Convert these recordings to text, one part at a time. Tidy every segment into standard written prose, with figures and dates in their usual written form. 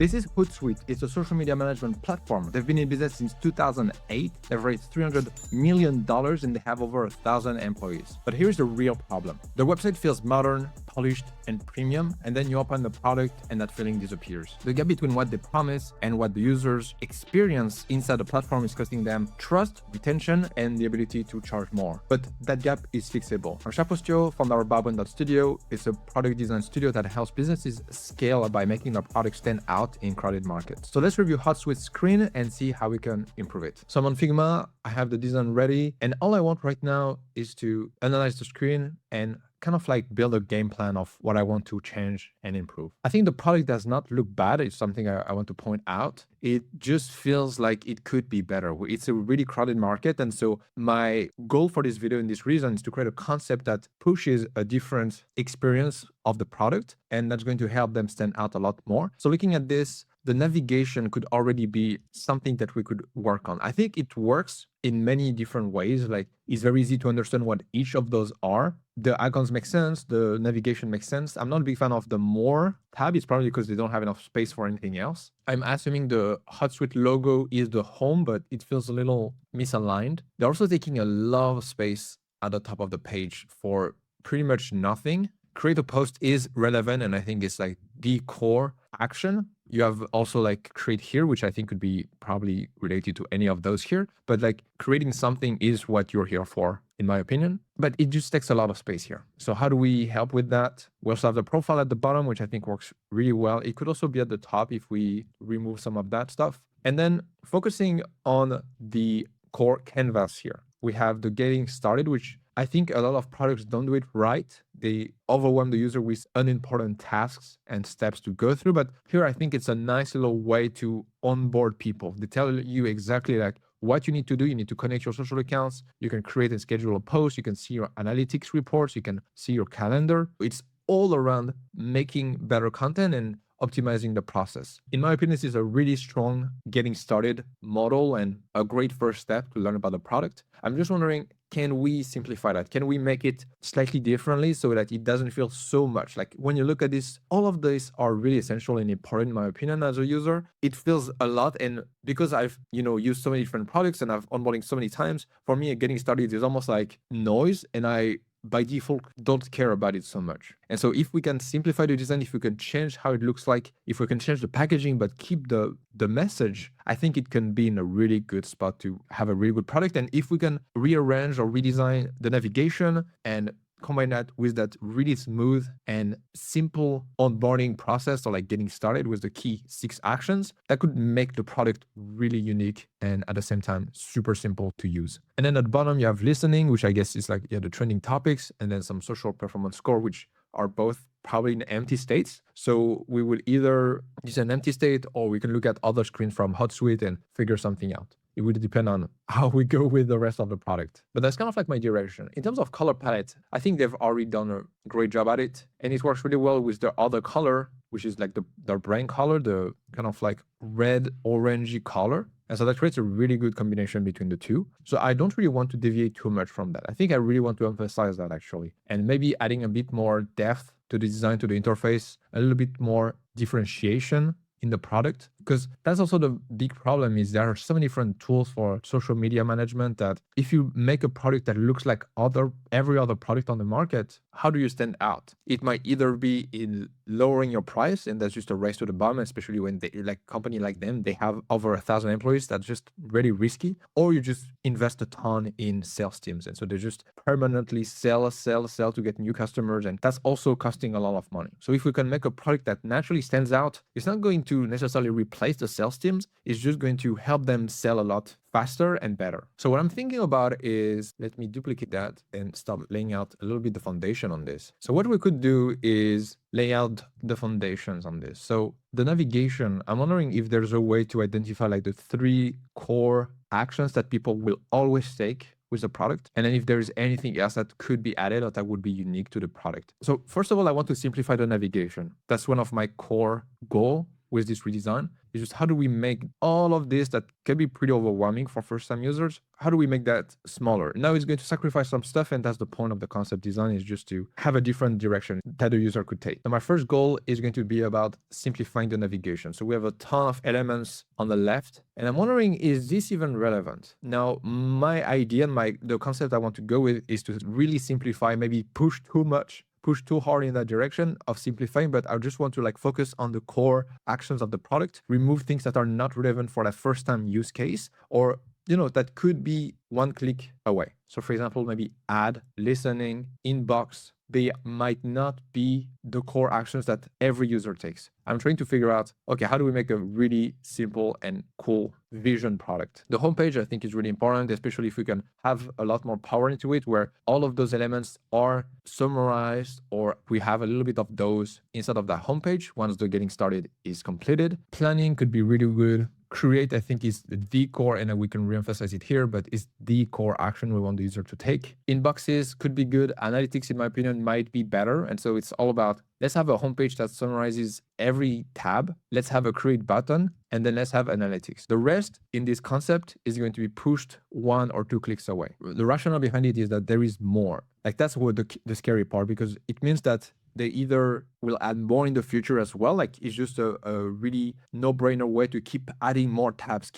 This is Hootsuite. It's a social media management platform. They've been in business since 2008. They've raised $300 million and they have over 1,000 employees. But here's the real problem. The website feels modern, polished, and premium, and then you open the product and that feeling disappears. The gap between what they promise and what the users experience inside the platform is costing them trust, retention, and the ability to charge more. But that gap is fixable. I'm Shapostio from our Babon.studio. It's a product design studio that helps businesses scale by making their product stand out in crowded markets. So let's review Hootsuite's screen and see how we can improve it. So I'm on Figma, I have the design ready, and all I want right now is to analyze the screen and kind of like build a game plan of what I want to change and improve. I think the product does not look bad. It's something I want to point out. It just feels like it could be better. It's a really crowded market. And so my goal for this video and this reason is to create a concept that pushes a different experience of the product. And that's going to help them stand out a lot more. So looking at this, the navigation could already be something that we could work on. I think it works in many different ways. Like it's very easy to understand what each of those are. The icons make sense. The navigation makes sense. I'm not a big fan of the more tab. It's probably because they don't have enough space for anything else. I'm assuming the Hootsuite logo is the home, but it feels a little misaligned. They're also taking a lot of space at the top of the page for pretty much nothing. Create a post is relevant, and I think it's like the core action. You have also like create here, which I think could be probably related to any of those here, but like creating something is what you're here for, in my opinion, but it just takes a lot of space here. So how do we help with that? We also have the profile at the bottom, which I think works really well. It could also be at the top if we remove some of that stuff. And then focusing on the core canvas here, we have the getting started, which I think a lot of products don't do it right. They overwhelm the user with unimportant tasks and steps to go through. But here, I think it's a nice little way to onboard people. They tell you exactly like what you need to do. You need to connect your social accounts. You can create and schedule a post. You can see your analytics reports. You can see your calendar. It's all around making better content and optimizing the process. In my opinion, this is a really strong getting started model and a great first step to learn about the product. I'm just wondering, can we simplify that? Can we make it slightly differently so that it doesn't feel so much? Like when you look at this, all of these are really essential and important in my opinion as a user. It feels a lot. And because I've, used so many different products and I've onboarding so many times, for me, getting started is almost like noise. And I by default don't care about it so much. And so if we can simplify the design, if we can change how it looks like, if we can change the packaging but keep the message, I think it can be in a really good spot to have a really good product. And if we can rearrange or redesign the navigation and combine that with that really smooth and simple onboarding process, or like getting started with the key 6 actions, that could make the product really unique and at the same time super simple to use. And then at the bottom you have listening, which I guess is like the trending topics, and then some social performance score, which are both probably in empty states. So we will either use an empty state or we can look at other screens from Hootsuite and figure something out. It would depend on how we go with the rest of the product. But that's kind of like my direction. In terms of color palette, I think they've already done a great job at it. And it works really well with their other color, which is like their brand color, the kind of like red, orangey color. And so that creates a really good combination between the two. So I don't really want to deviate too much from that. I think I really want to emphasize that actually. And maybe adding a bit more depth to the design, to the interface, a little bit more differentiation in the product, because that's also the big problem is there are so many different tools for social media management that if you make a product that looks like every other product on the market, how do you stand out? It might either be in lowering your price, and that's just a race to the bottom, especially when they like company like them, they have over 1,000 employees. That's just really risky. Or you just invest a ton in sales teams, and so they just permanently sell to get new customers, and that's also costing a lot of money. So if we can make a product that naturally stands out, it's not going to necessarily replace the sales teams. It's just going to help them sell a lot faster and better. So what I'm thinking about is, let me duplicate that and start laying out a little bit the foundation on this. So what we could do is lay out the foundations on this. So the navigation, I'm wondering if there's a way to identify like the 3 core actions that people will always take with the product. And then if there is anything else that could be added or that would be unique to the product. So first of all, I want to simplify the navigation. That's one of my core goals. with this redesign is just how do we make all of this that can be pretty overwhelming for first-time users, how do we make that smaller? Now it's going to sacrifice some stuff, and that's the point of the concept design, is just to have a different direction that the user could take. So my first goal is going to be about simplifying the navigation. So we have a ton of elements on the left, and I'm wondering, is this even relevant? Now, my idea and the concept I want to go with is to really simplify, maybe push too hard in that direction of simplifying, but I just want to like focus on the core actions of the product, remove things that are not relevant for that first time use case, or that could be one click away. So for example, maybe ad, listening, inbox, they might not be the core actions that every user takes. I'm trying to figure out, okay, how do we make a really simple and cool vision product? The homepage, I think, is really important, especially if we can have a lot more power into it, where all of those elements are summarized, or we have a little bit of those inside of that homepage once the getting started is completed. Planning could be really good. Create, I think, is the core, and we can reemphasize it here, but it's the core action we want the user to take. Inboxes could be good. Analytics, in my opinion, might be better. And so it's all about, let's have a homepage that summarizes every tab. Let's have a create button, and then let's have analytics. The rest in this concept is going to be pushed 1 or 2 clicks away. The rationale behind it is that there is more. Like that's what the scary part, because it means that they either will add more in the future as well. Like it's just a really no-brainer way to keep adding more tabs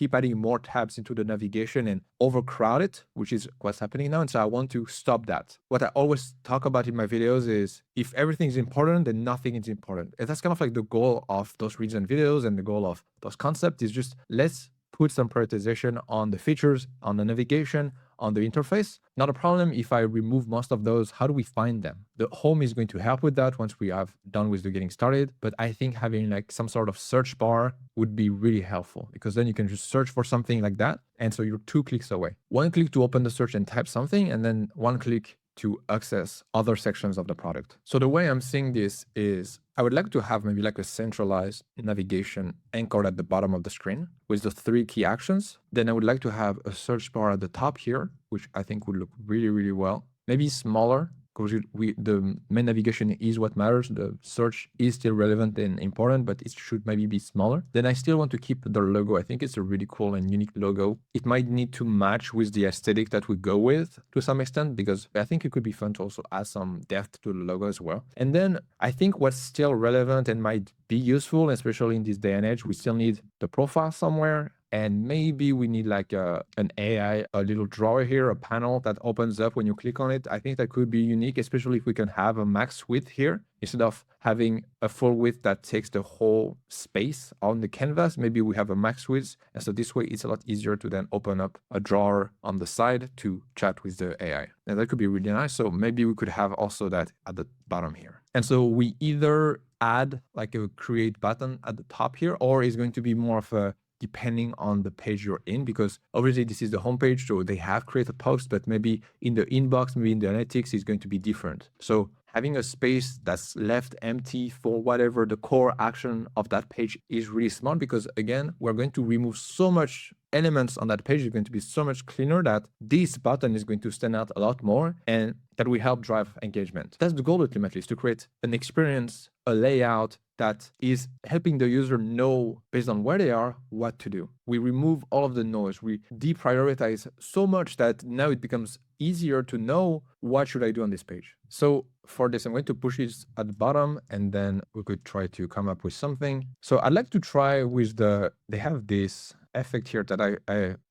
into the navigation and overcrowd it, which is what's happening now. And so I want to stop that. What I always talk about in my videos is if everything is important, then nothing is important. And that's kind of like the goal of those redesign videos, and the goal of those concepts is just let's put some prioritization on the features, on the navigation, on the interface. Not a problem if I remove most of those. How do we find them? The home is going to help with that once we have done with the getting started. But I think having like some sort of search bar would be really helpful, because then you can just search for something like that. And so you're 2 clicks away. 1 click to open the search and type something, and then 1 click to access other sections of the product. So the way I'm seeing this is I would like to have maybe like a centralized navigation anchored at the bottom of the screen with the 3 key actions. Then I would like to have a search bar at the top here, which I think would look really, really well. Maybe smaller, because the main navigation is what matters. The search is still relevant and important, but it should maybe be smaller. Then I still want to keep the logo. I think it's a really cool and unique logo. It might need to match with the aesthetic that we go with to some extent, because I think it could be fun to also add some depth to the logo as well. And then I think what's still relevant and might be useful, especially in this day and age, we still need the profile somewhere. And maybe we need like an AI, a little drawer here, a panel that opens up when you click on it. I think that could be unique, especially if we can have a max width here instead of having a full width that takes the whole space on the canvas. Maybe we have a max width. And so this way it's a lot easier to then open up a drawer on the side to chat with the AI. And that could be really nice. So maybe we could have also that at the bottom here. And so we either add like a create button at the top here, or it's going to be more of a depending on the page you're in, because obviously this is the homepage, so they have created posts, but maybe in the inbox, maybe in the analytics is going to be different. So having a space that's left empty for whatever the core action of that page is really smart, because again, we're going to remove so much elements on that page. Is going to be so much cleaner that this button is going to stand out a lot more, and that will help drive engagement. That's the goal ultimately, is to create an experience, a layout that is helping the user know based on where they are, what to do. We remove all of the noise. We deprioritize so much that now it becomes easier to know what should I do on this page. So for this, I'm going to push this at the bottom, and then we could try to come up with something. So I'd like to try with they have this effect here that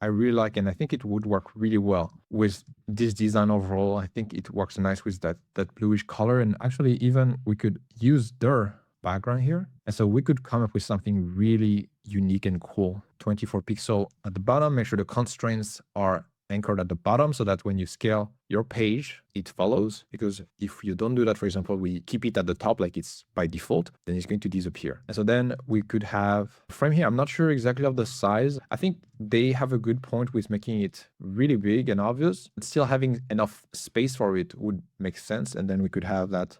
I really like, and I think it would work really well with this design overall. I think it works nice with that bluish color, and actually even we could use their background here. And so we could come up with something really unique and cool. 24 pixel at the bottom. Make sure the constraints are anchored at the bottom so that when you scale your page, it follows. Because if you don't do that, for example, we keep it at the top like it's by default, then it's going to disappear. And so then we could have a frame here. I'm not sure exactly of the size. I think they have a good point with making it really big and obvious, but still having enough space for it would make sense. And then we could have that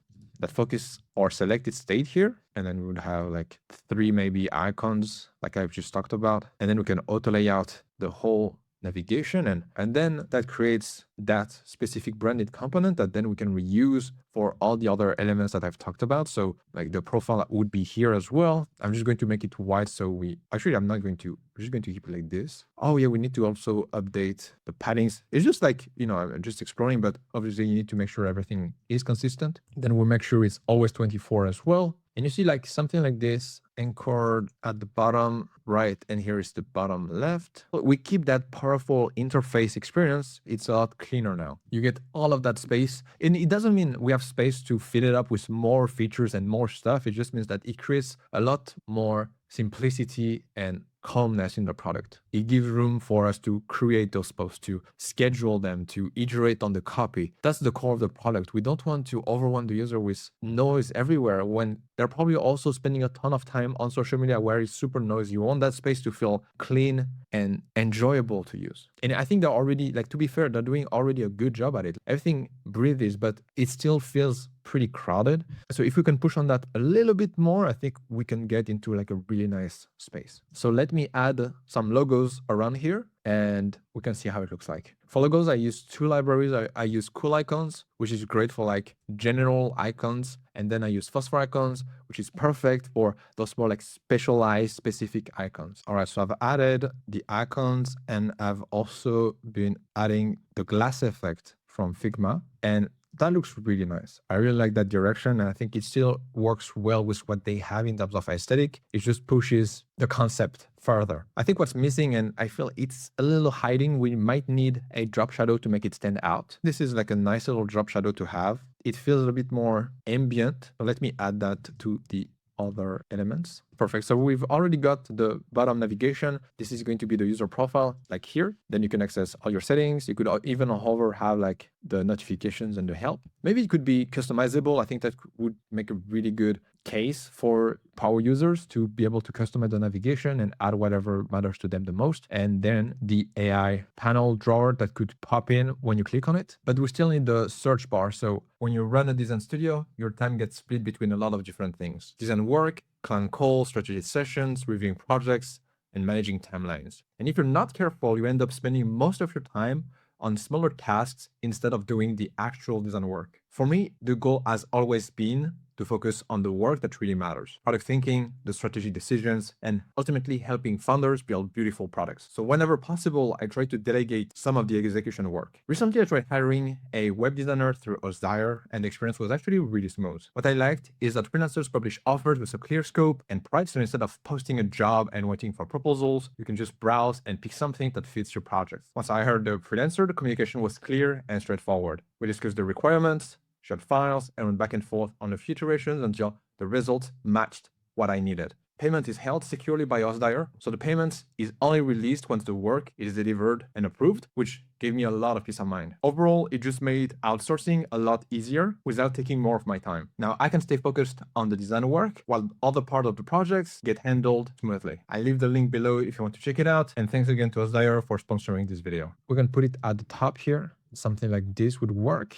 focus or selected state here. And then we would have like 3 maybe icons like I've just talked about. And then we can auto layout the whole navigation, and then that creates that specific branded component that then we can reuse for all the other elements that I've talked about. So like the profile would be here as well. I'm just going to make it white. So I'm not going to, we're just going to keep it like this. Oh yeah, we need to also update the paddings. It's just like, I'm just exploring, but obviously you need to make sure everything is consistent. Then we'll make sure it's always 24 as well. And you see like something like this anchored at the bottom right, and here is the bottom left. We keep that powerful interface experience. It's a lot cleaner now. You get all of that space, and it doesn't mean we have space to fill it up with more features and more stuff. It just means that it creates a lot more simplicity and calmness in the product. It gives room for us to create those posts, to schedule them, to iterate on the copy. That's the core of the product. We don't want to overwhelm the user with noise everywhere when they're probably also spending a ton of time on social media where it's super noisy. You want that space to feel clean and enjoyable to use. And I think they're already, like, to be fair, they're doing already a good job at it. Everything breathes, but it still feels pretty crowded. So if we can push on that a little bit more, I think we can get into like a really nice space. So let me add some logos around here and we can see how it looks like. For logos, I use two libraries. I use Cool Icons, which is great for like general icons. And then I use Phosphor Icons, which is perfect for those more like specialized, specific icons. All right, so I've added the icons and I've also been adding the glass effect from Figma. And that looks really nice. I really like that direction. And I think it still works well with what they have in terms of aesthetic. It just pushes the concept further. I think what's missing, and I feel it's a little hiding, we might need a drop shadow to make it stand out. This is like a nice little drop shadow to have. It feels a bit more ambient. So let me add that to the other elements. Perfect. So we've already got the bottom navigation. This is going to be the user profile, like here. Then you can access all your settings. You could even hover, have like the notifications and the help. Maybe it could be customizable. I think that would make a really good case for power users to be able to customize the navigation and add whatever matters to them the most. And then the AI panel drawer that could pop in when you click on it. But we still need the search bar. So when you run a design studio, your time gets split between a lot of different things. Design work, client calls, strategy sessions, reviewing projects, and managing timelines. And if you're not careful, you end up spending most of your time on smaller tasks instead of doing the actual design work. For me, the goal has always been to focus on the work that really matters. Product thinking, the strategy decisions, and ultimately helping founders build beautiful products. So whenever possible, I try to delegate some of the execution work. Recently, I tried hiring a web designer through Osdire, and the experience was actually really smooth. What I liked is that freelancers publish offers with a clear scope and price, so instead of posting a job and waiting for proposals, you can just browse and pick something that fits your project. Once I hired the freelancer, the communication was clear and straightforward. We discussed the requirements, shared files, and went back and forth on the few iterations until the results matched what I needed. Payment is held securely by Osdire, so the payment is only released once the work is delivered and approved, which gave me a lot of peace of mind. Overall, it just made outsourcing a lot easier without taking more of my time. Now I can stay focused on the design work while other parts of the projects get handled smoothly. I leave the link below if you want to check it out, and thanks again to Osdire for sponsoring this video. We can put it at the top here. Something like this would work.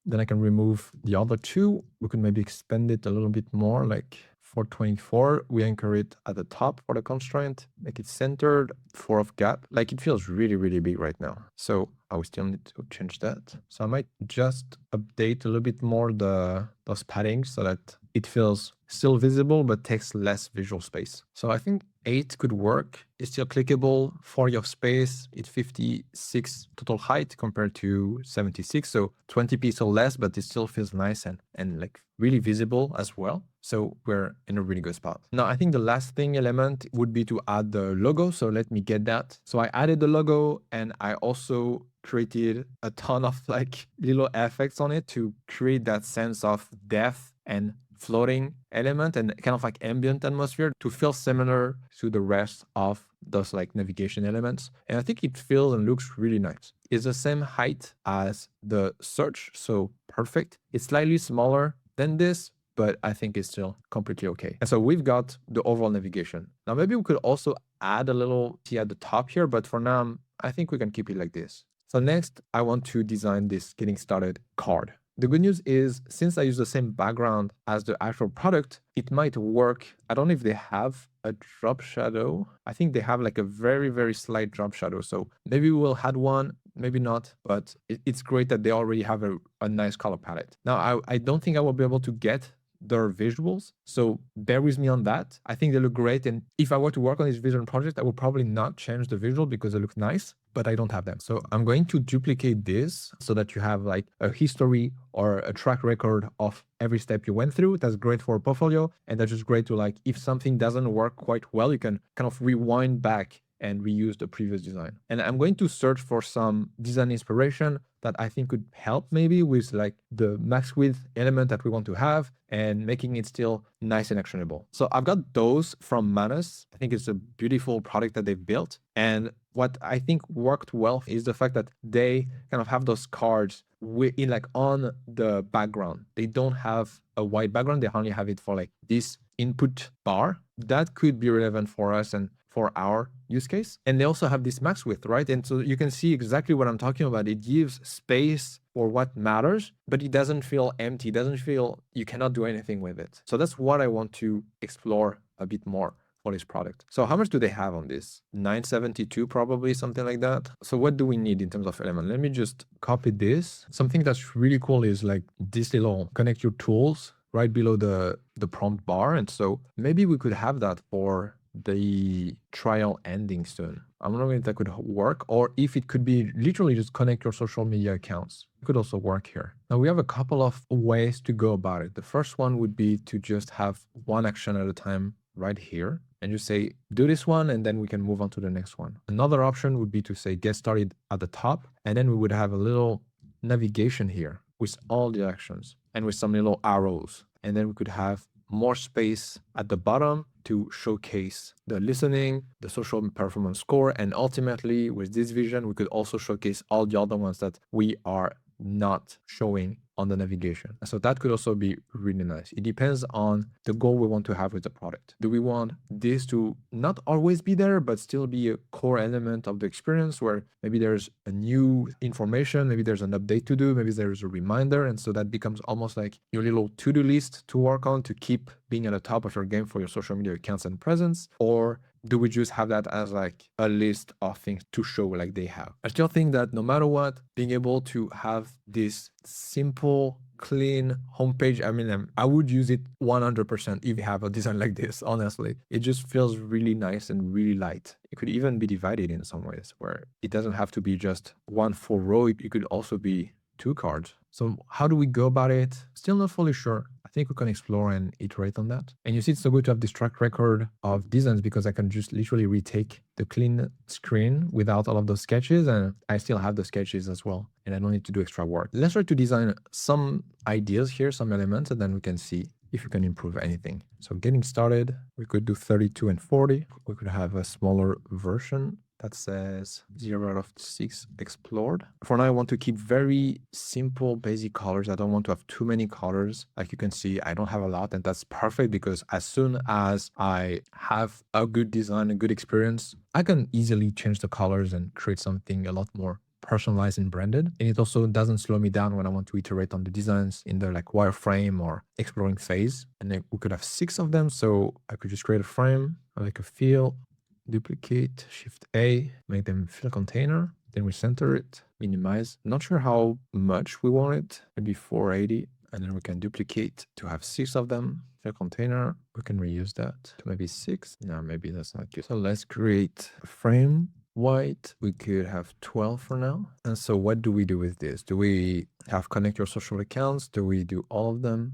Then I can remove the other two. We can maybe expand it a little bit more, like 424. We anchor it at the top for the constraint, make it centered, 4 of gap. Like it feels really, really big right now. So I will still need to change that. So I might just update a little bit more those paddings so that it feels still visible, but takes less visual space. So I think 8 could work. It's still clickable, 40 of space, it's 56 total height compared to 76. So 20 pixels less, but it still feels nice and like really visible as well. So we're in a really good spot. Now, I think the last element would be to add the logo. So let me get that. So I added the logo and I also created a ton of like little effects on it to create that sense of depth and floating element and kind of like ambient atmosphere to feel similar to the rest of those like navigation elements. And I think it feels and looks really nice. It's the same height as the search, so perfect. It's slightly smaller than this, but I think it's still completely okay. And so we've got the overall navigation. Now maybe we could also add a little T at the top here, but for now, I think we can keep it like this. So next, I want to design this getting started card. The good news is, since I use the same background as the actual product, it might work. I don't know if they have a drop shadow. I think they have like a very, very slight drop shadow. So maybe we'll add one, maybe not, but it's great that they already have a nice color palette. Now, I don't think I will be able to get their visuals, so bear with me on that. I think they look great, and if I were to work on this vision project, I would probably not change the visual because they look nice, but I don't have them. So I'm going to duplicate this so that you have like a history or a track record of every step you went through. That's great for a portfolio, and that's just great to, like, if something doesn't work quite well, you can kind of rewind back and reuse the previous design. And I'm going to search for some design inspiration that I think could help maybe with like the max width element that we want to have and making it still nice and actionable. So I've got those from Manus. I think it's a beautiful product that they've built. And what I think worked well is the fact that they kind of have those cards in like on the background. They don't have a white background. They only have it for like this input bar. That could be relevant for us and for our use case. And they also have this max width, right? And so you can see exactly what I'm talking about. It gives space for what matters, but it doesn't feel empty. It doesn't feel you cannot do anything with it. So that's what I want to explore a bit more for this product. So how much do they have on this? 972 probably, something like that. So what do we need in terms of element? Let me just copy this. Something that's really cool is like this little connect your tools right below the prompt bar. And so maybe we could have that for the trial ending soon. I'm not know if that could work, or if it could be literally just connect your social media accounts. It could also work here. Now we have a couple of ways to go about it. The first one would be to just have one action at a time right here, and you say, do this one, and then we can move on to the next one. Another option would be to say, get started at the top, and then we would have a little navigation here with all the actions and with some little arrows. And then we could have more space at the bottom to showcase the listening, the social performance score, and ultimately with this vision, we could also showcase all the other ones that we are not showing on the navigation. So that could also be really nice. It depends on the goal we want to have with the product. Do we want this to not always be there, but still be a core element of the experience where maybe there's a new information, maybe there's an update to do, maybe there's a reminder. And so that becomes almost like your little to-do list to work on to keep being at the top of your game for your social media accounts and presence? Or do we just have that as like a list of things to show like they have? I still think that no matter what, being able to have this simple, clean homepage, I mean, I would use it 100% if you have a design like this, honestly. It just feels really nice and really light. It could even be divided in some ways where it doesn't have to be just one full row. It could also be 2 cards. So how do we go about it? Still not fully sure. I think we can explore and iterate on that. And you see, it's so good to have this track record of designs because I can just literally retake the clean screen without all of those sketches, and I still have the sketches as well, and I don't need to do extra work. Let's try to design some ideas here, some elements, and then we can see if you can improve anything. So getting started, we could do 32 and 40. We could have a smaller version that says 0 out of 6 explored. For now, I want to keep very simple, basic colors. I don't want to have too many colors. Like you can see, I don't have a lot, and that's perfect because as soon as I have a good design, a good experience, I can easily change the colors and create something a lot more personalized and branded. And it also doesn't slow me down when I want to iterate on the designs in the like wireframe or exploring phase. And then we could have 6 of them. So I could just create a frame, like a fill, duplicate, Shift A, make them fill container. Then we center it, minimize. Not sure how much we want it, maybe 480. And then we can duplicate to have 6 of them. Fill container, we can reuse that to maybe 6. No, maybe that's not good. So let's create a frame. White, we could have 12 for now. And so what do we do with this? Do we have connect your social accounts? Do we do all of them?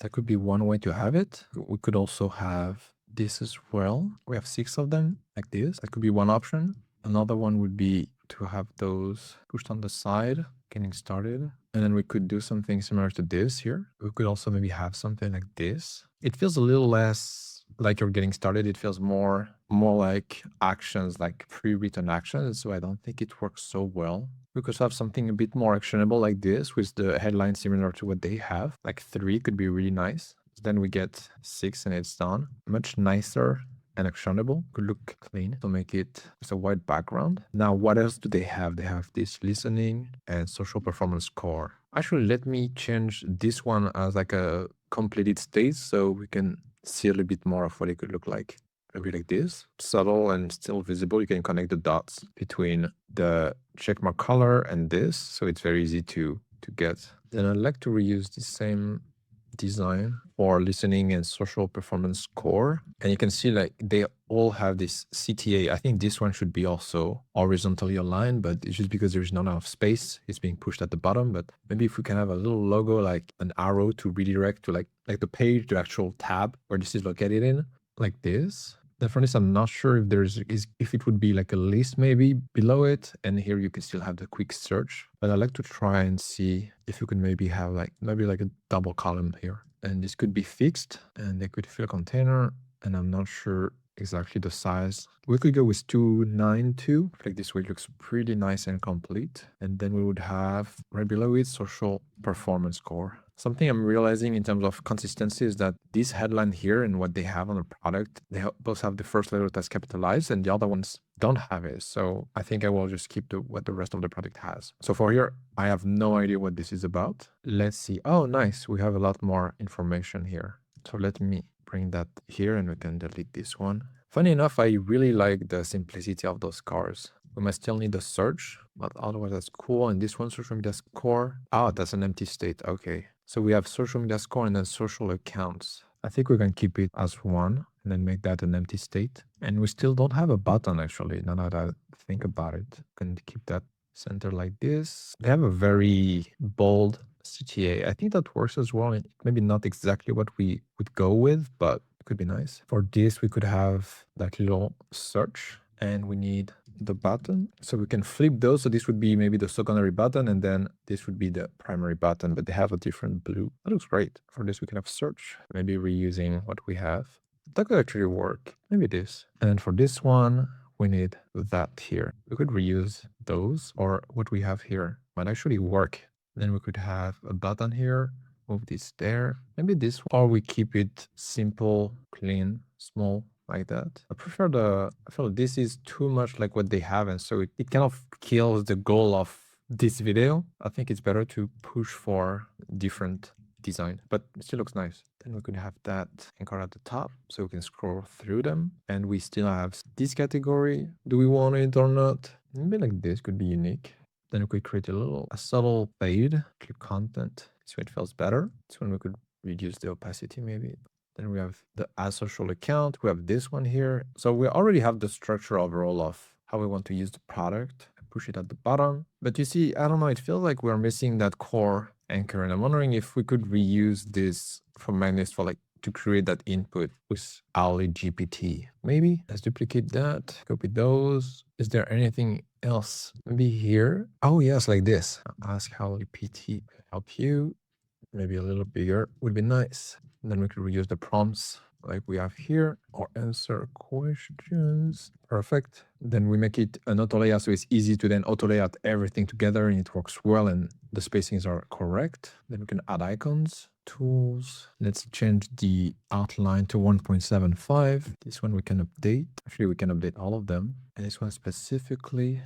That could be one way to have it. We could also have this as well. We have 6 of them like this. That could be one option. Another one would be to have those pushed on the side, getting started. And then we could do something similar to this here. We could also maybe have something like this. It feels a little less like you're getting started. It feels more like actions, like pre-written actions. So I don't think it works so well. We could have something a bit more actionable like this with the headline similar to what they have. Like 3 could be really nice. Then we get 6 and it's done. Much nicer and actionable. Could look clean to make it with a white background. Now, what else do they have? They have this listening and social performance score. Actually, let me change this one as like a completed state so we can see a little bit more of what it could look like. maybe like this, subtle and still visible. You can connect the dots between the checkmark color and this, so it's very easy to get. Then I'd like to reuse the same design for listening and social performance score. And you can see like they all have this CTA. I think this one should be also horizontally aligned, but it's just because there's not enough space, it's being pushed at the bottom. But maybe if we can have a little logo, like an arrow to redirect to like the page, the actual tab where this is located in, like this. Then for this, I'm not sure if if it would be like a list maybe below it, and here you can still have the quick search. But I'd like to try and see if you can maybe have like a double column here, and this could be fixed, and they could fill a container, and I'm not sure exactly the size. We could go with 292. Like this way, it looks pretty nice and complete. And then we would have right below it social performance score. Something I'm realizing in terms of consistency is that this headline here and what they have on the product, they both have the first letter that's capitalized and the other ones don't have it. So I think I will just keep what the rest of the product has. So for here, I have no idea what this is about. Let's see. Oh, nice. We have a lot more information here. So let me bring that here and we can delete this one. Funny enough, I really like the simplicity of those cars. We might still need the search, but otherwise that's cool. And this one, social media score. Oh, that's an empty state. Okay. So we have social media score and then social accounts. I think we can keep it as one and then make that an empty state. And we still don't have a button actually, now that I think about it. Can keep that center like this. They have a very bold CTA. I think that works as well. Maybe not exactly what we would go with, but it could be nice. For this, we could have that little search and we need the button. So we can flip those. So this would be maybe the secondary button and then this would be the primary button, but they have a different blue. That looks great. For this, we can have search, maybe reusing what we have. That could actually work. Maybe this. And then for this one, we need that here. We could reuse those or what we have here might actually work. Then we could have a button here, move this there. Maybe this, or we keep it simple, clean, small, like that. I feel like this is too much like what they have, and so it kind of kills the goal of this video. I think it's better to push for different design, but it still looks nice. Then we could have that anchor at the top so we can scroll through them, and we still have this category. Do we want it or not? Maybe like this could be unique. Then we could create a subtle fade, clip content, so it feels better. This one we could reduce the opacity maybe. Then we have the add social account. We have this one here. So we already have the structure overall of how we want to use the product. I push it at the bottom. But you see, I don't know, it feels like we're missing that core anchor. And I'm wondering if we could reuse this from Magnus for like to create that input with Owly GPT. Maybe let's duplicate that, copy those. Is there anything else? Maybe here. Oh yes, like this. Ask how GPT help you. Maybe a little bigger would be nice. And then we could reuse the prompts like we have here or answer questions. Perfect. Then we make it an auto layout so it's easy to then auto layout everything together and it works well and the spacings are correct. Then we can add icons, tools. Let's change the outline to 1.75. This one we can update. Actually, we can update all of them. And this one specifically,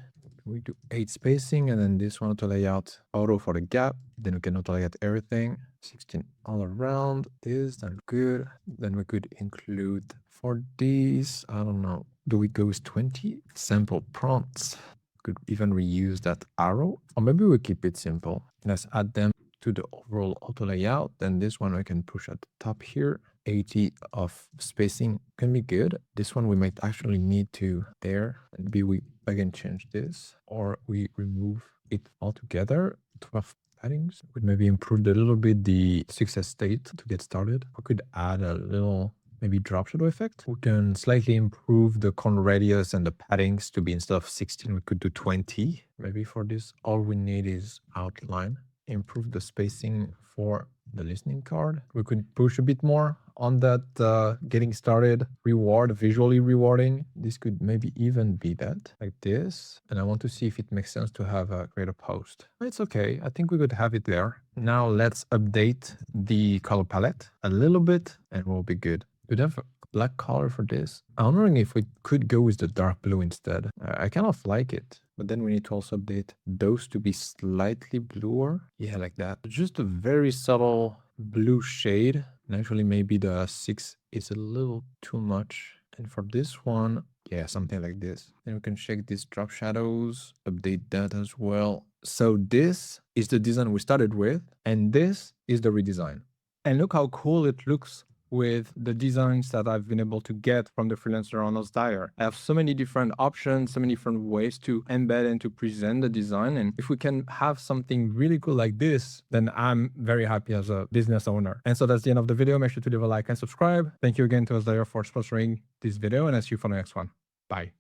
we do 8 spacing, and then this one auto layout auto for the gap. Then we can auto layout everything. 16 all around. This, that's good. Then we could include for these, I don't know, do we go with 20 sample prompts? Could even reuse that arrow, or maybe we keep it simple. Let's add them to the overall auto layout. Then this one I can push at the top here. 80 of spacing can be good. This one we might actually need to there. Maybe we again change this, or we remove it altogether. 12 paddings would maybe improve a little bit the success state to get started. We could add a little maybe drop shadow effect. We can slightly improve the corner radius and the paddings to be instead of 16, we could do 20. Maybe for this, all we need is outline. Improve the spacing for the listening card. We could push a bit more on that getting started reward, visually rewarding. This could maybe even be that like this. And I want to see if it makes sense to have a create a post. It's okay. I think we could have it there. Now let's update the color palette a little bit and we'll be good. We'd have a black color for this. I'm wondering if we could go with the dark blue instead. I kind of like it. But then we need to also update those to be slightly bluer. Yeah, like that. Just a very subtle blue shade. And actually maybe the 6 is a little too much. And for this one, yeah, something like this. Then we can check these drop shadows, update that as well. So this is the design we started with, and this is the redesign. And look how cool it looks with the designs that I've been able to get from the freelancer on Dyer. I have so many different options, so many different ways to embed and to present the design. And if we can have something really cool like this, then I'm very happy as a business owner. And so that's the end of the video. Make sure to leave a like and subscribe. Thank you again to Dyer for sponsoring this video, and I'll see you for the next one. Bye.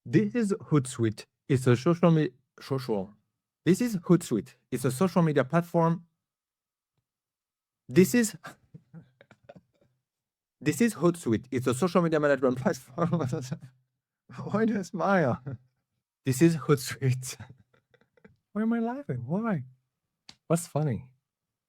This is Hootsuite. It's a This is Hootsuite. It's a social media platform. This is Hootsuite. It's a social media management platform. Why do I smile? This is Hootsuite. Why am I laughing? Why? What's funny?